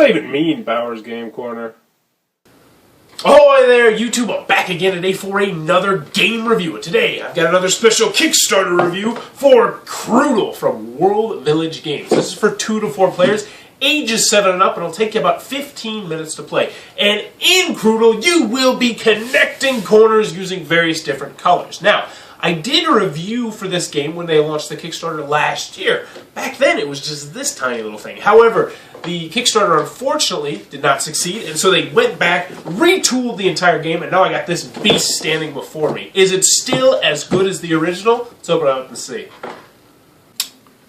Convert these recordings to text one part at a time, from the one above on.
that even mean, Bowers Game Corner? Ahoy there, YouTube! I'm back again today for another game review. And today, I've got another special Kickstarter review for Crootle from World Village Games. This is for 2 to 4 players, ages 7 and up, and it'll take you about 15 minutes to play. And in Crootle, you will be connecting corners using various different colors. Now, I did a review for this game when they launched the Kickstarter last year. Back then, it was just this tiny little thing. However, the Kickstarter, unfortunately, did not succeed, and so they went back, retooled the entire game, and now I got this beast standing before me. Is it still as good as the original? Let's open it up and see.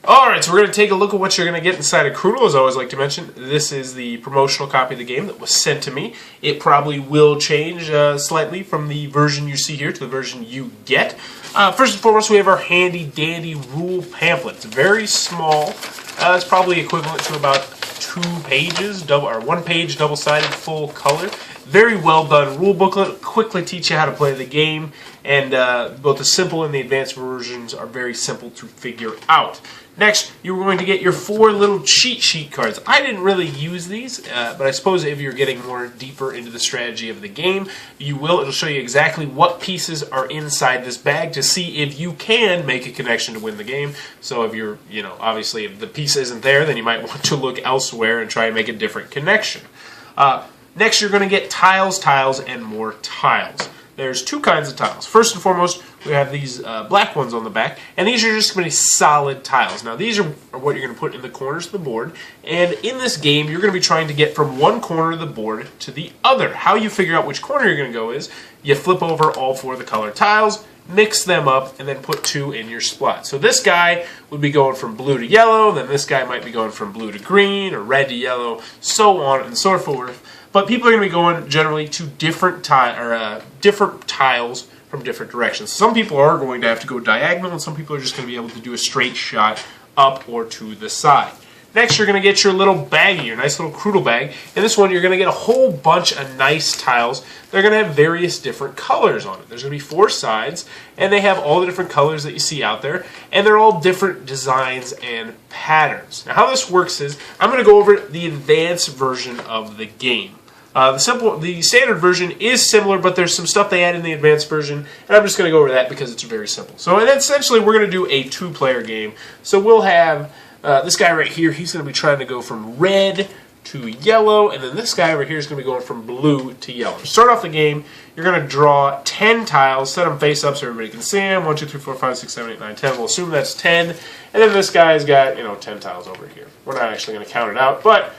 Alright, so we're going to take a look at what you're going to get inside of Crootle. As I always like to mention, this is the promotional copy of the game that was sent to me. It probably will change slightly from the version you see here to the version you get. First and foremost, we have our handy-dandy rule pamphlet. It's very small. It's probably equivalent to about 2 pages, or 1 page, double-sided, full color. Very well done rule booklet. It'll quickly teach you how to play the game, and both the simple and the advanced versions are very simple to figure out. Next, you're going to get your 4 little cheat sheet cards. I didn't really use these, but I suppose if you're getting more deeper into the strategy of the game, you will. It'll show you exactly what pieces are inside this bag to see if you can make a connection to win the game. So if you're, obviously if the piece isn't there, then you might want to look elsewhere and try and make a different connection. Next, you're going to get tiles, and more tiles. There's 2 kinds of tiles. First and foremost, we have these black ones on the back, and these are just going to be solid tiles. Now, these are what you're going to put in the corners of the board, and in this game, you're going to be trying to get from one corner of the board to the other. How you figure out which corner you're going to go is, you flip over all 4 of the colored tiles, mix them up, and then put 2 in your slot. So this guy would be going from blue to yellow, then this guy might be going from blue to green, or red to yellow, so on and so forth. But people are going to be going generally to different tiles from different directions. Some people are going to have to go diagonal, and some people are just going to be able to do a straight shot up or to the side. Next, you're going to get your little baggie, your nice little Crootle bag. In this one, you're going to get a whole bunch of nice tiles. They're going to have various different colors on it. There's going to be 4 sides, and they have all the different colors that you see out there, and they're all different designs and patterns. Now, how this works is, I'm going to go over the advanced version of the game. The standard version is similar, but there's some stuff they add in the advanced version, and I'm just going to go over that because it's very simple. So, and essentially, we're going to do a 2-player game. So we'll have this guy right here. He's going to be trying to go from red to yellow, and then this guy over here is going to be going from blue to yellow. To start off the game, you're going to draw 10 tiles, set them face up so everybody can see them. 1, 2, 3, 4, 5, 6, 7, 8, 9, 10. We'll assume that's 10, and then this guy's got 10 tiles over here. We're not actually going to count it out, but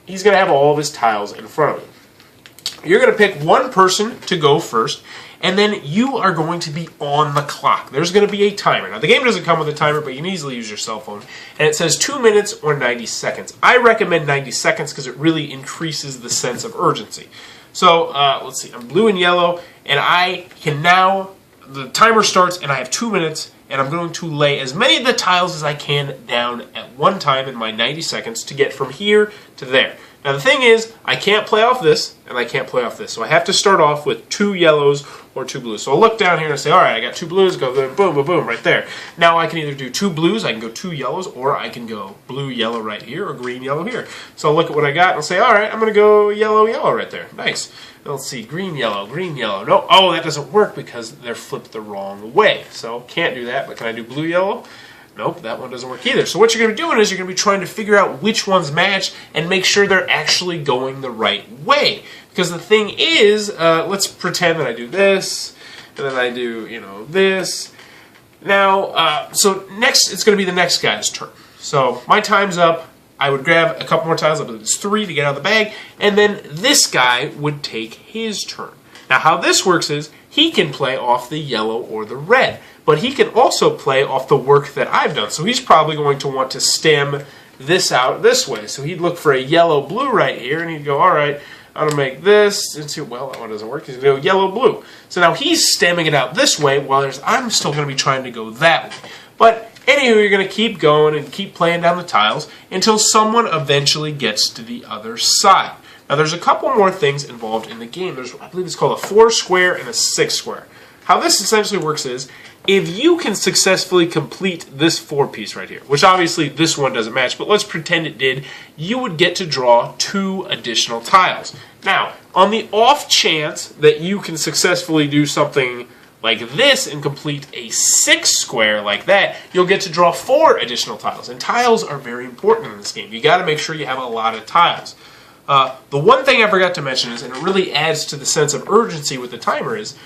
he's going to have all of his tiles in front of him. You're going to pick one person to go first, and then you are going to be on the clock. There's going to be a timer. Now, the game doesn't come with a timer, but you can easily use your cell phone. And it says 2 minutes or 90 seconds. I recommend 90 seconds because it really increases the sense of urgency. So, let's see. I'm blue and yellow, and I can now, the timer starts, and I have 2 minutes, and I'm going to lay as many of the tiles as I can down at one time in my 90 seconds to get from here to there. Now the thing is, I can't play off this, and I can't play off this. So I have to start off with 2 yellows or 2 blues. So I'll look down here and say, alright, I got 2 blues, go boom, boom, boom, right there. Now I can either do 2 blues, I can go 2 yellows, or I can go blue, yellow right here, or green, yellow here. So I'll look at what I got, and I'll say, alright, I'm going to go yellow, yellow right there. Nice. Now let's see, green, yellow, green, yellow. No, oh, that doesn't work because they're flipped the wrong way. So can't do that, but can I do blue, yellow? Nope, that one doesn't work either. So what you're going to be doing is you're going to be trying to figure out which ones match and make sure they're actually going the right way. Because the thing is, let's pretend that I do this, and then I do, this. Now, so next, it's going to be the next guy's turn. So my time's up. I would grab a couple more tiles, I believe it's 3 to get out of the bag, and then this guy would take his turn. Now how this works is, he can play off the yellow or the red, but he can also play off the work that I've done. So he's probably going to want to stem this out this way. So he'd look for a yellow-blue right here, and he'd go, alright, I'm going to make this, and see, well, that one doesn't work, he's going to go yellow-blue. So now he's stemming it out this way, while I'm still going to be trying to go that way. But anywho, you're going to keep going and keep playing down the tiles until someone eventually gets to the other side. Now there's a couple more things involved in the game. There's, I believe it's called a 4 square and a 6 square. how this essentially works is, if you can successfully complete this 4-piece right here, which obviously this one doesn't match, but let's pretend it did, you would get to draw 2 additional tiles. Now, on the off chance that you can successfully do something like this and complete a 6 square like that, you'll get to draw 4 additional tiles. And tiles are very important in this game. You got to make sure you have a lot of tiles. The one thing I forgot to mention is, and it really adds to the sense of urgency with the timer, is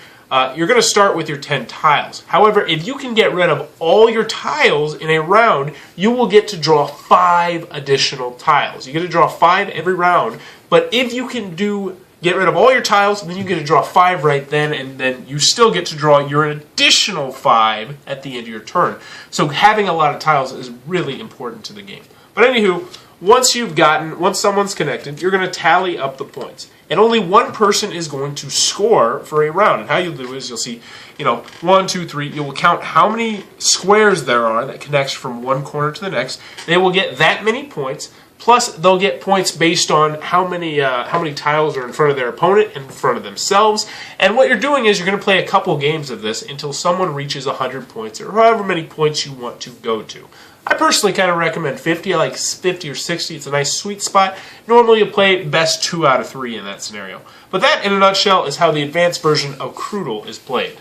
you're going to start with your 10 tiles. However, if you can get rid of all your tiles in a round, you will get to draw 5 additional tiles. You get to draw 5 every round, but if you can get rid of all your tiles, then you get to draw 5 right then, and then you still get to draw your additional 5 at the end of your turn. So having a lot of tiles is really important to the game. But anywho, once someone's connected, you're going to tally up the points. And only one person is going to score for a round. And how you'll do is you'll see, 1, 2, 3. You will count how many squares there are that connects from one corner to the next. They will get that many points. Plus, they'll get points based on how many tiles are in front of their opponent and in front of themselves. And what you're doing is you're going to play a couple games of this until someone reaches 100 points or however many points you want to go to. I personally kind of recommend 50. I like 50 or 60. It's a nice sweet spot. Normally you play best 2 out of 3 in that scenario. But that, in a nutshell, is how the advanced version of Crootle is played.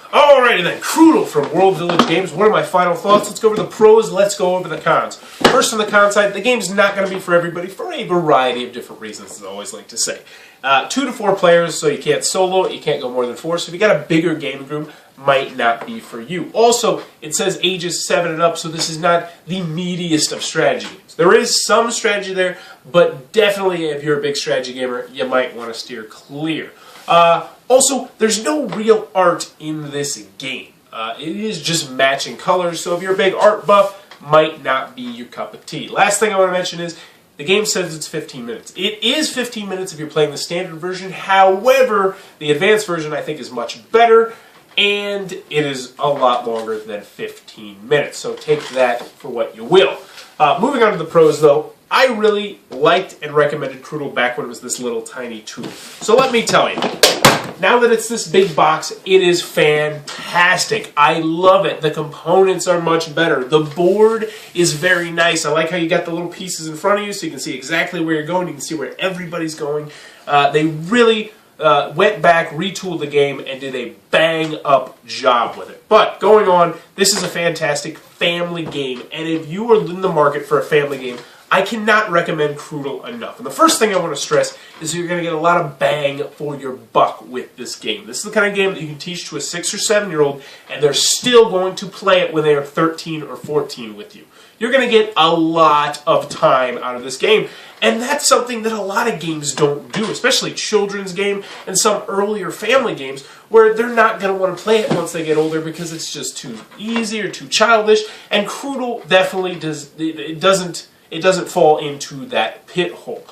Alrighty then, Crootle from World Village Games. What are my final thoughts? Let's go over the pros, let's go over the cons. First on the con side, the game's not going to be for everybody for a variety of different reasons, as I always like to say. 2 to 4 players, so you can't solo it, you can't go more than 4, so if you got a bigger gaming group, might not be for you. Also, it says ages 7 and up, so this is not the meatiest of strategy games. There is some strategy there, but definitely if you're a big strategy gamer, you might want to steer clear. Also, there's no real art in this game. It is just matching colors, so if you're a big art buff, might not be your cup of tea. Last thing I want to mention is, the game says it's 15 minutes. It is 15 minutes if you're playing the standard version. However, the advanced version I think is much better, and it is a lot longer than 15 minutes. So take that for what you will. Moving on to the pros, though, I really liked and recommended Crootle back when it was this little tiny tube. So let me tell you, now that it's this big box, it is fantastic. I love it. The components are much better. The board is very nice. I like how you got the little pieces in front of you so you can see exactly where you're going. You can see where everybody's going. They really went back, retooled the game, and did a bang-up job with it. But going on, this is a fantastic family game, and if you are in the market for a family game, I cannot recommend Crootle enough. And the first thing I want to stress is you're going to get a lot of bang for your buck with this game. This is the kind of game that you can teach to a 6 or 7-year-old, and they're still going to play it when they are 13 or 14 with you. You're going to get a lot of time out of this game, and that's something that a lot of games don't do, especially children's game and some earlier family games where they're not going to want to play it once they get older because it's just too easy or too childish, and Crootle definitely doesn't fall into that pit hole.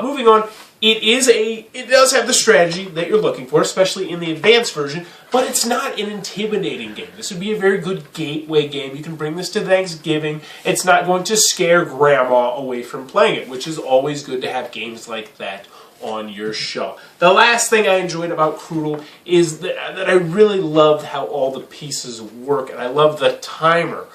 Moving on, it does have the strategy that you're looking for, especially in the advanced version, but it's not an intimidating game. This would be a very good gateway game. You can bring this to Thanksgiving. It's not going to scare grandma away from playing it, which is always good to have games like that on your show. The last thing I enjoyed about Crootle is that I really loved how all the pieces work, and I love the timer.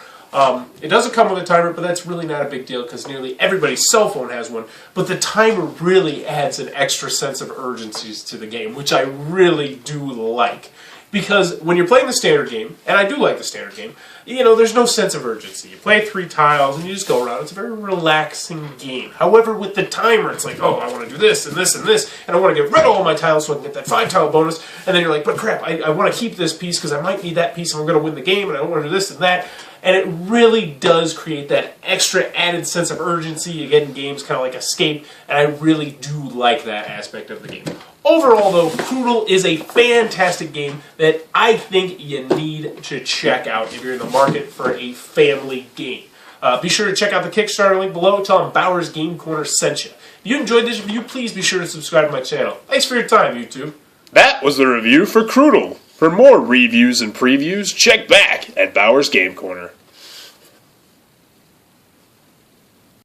It doesn't come with a timer, but that's really not a big deal because nearly everybody's cell phone has one. But the timer really adds an extra sense of urgency to the game, which I really do like. Because when you're playing the standard game, and I do like the standard game, there's no sense of urgency. You play 3 tiles and you just go around. It's a very relaxing game. However, with the timer, it's like, oh, I want to do this and this and this, and I want to get rid of all my tiles so I can get that 5-tile bonus. And then you're like, but crap, I want to keep this piece because I might need that piece and I'm going to win the game, and I don't want to do this and that. And it really does create that extra added sense of urgency you get in games, kind of like Escape, and I really do like that aspect of the game. Overall, though, Crootle is a fantastic game that I think you need to check out if you're in the market for a family game. Be sure to check out the Kickstarter link below. Tell them Bowers Game Corner sent you. If you enjoyed this review, please be sure to subscribe to my channel. Thanks for your time, YouTube. That was the review for Crootle. For more reviews and previews, check back at Bowers Game Corner.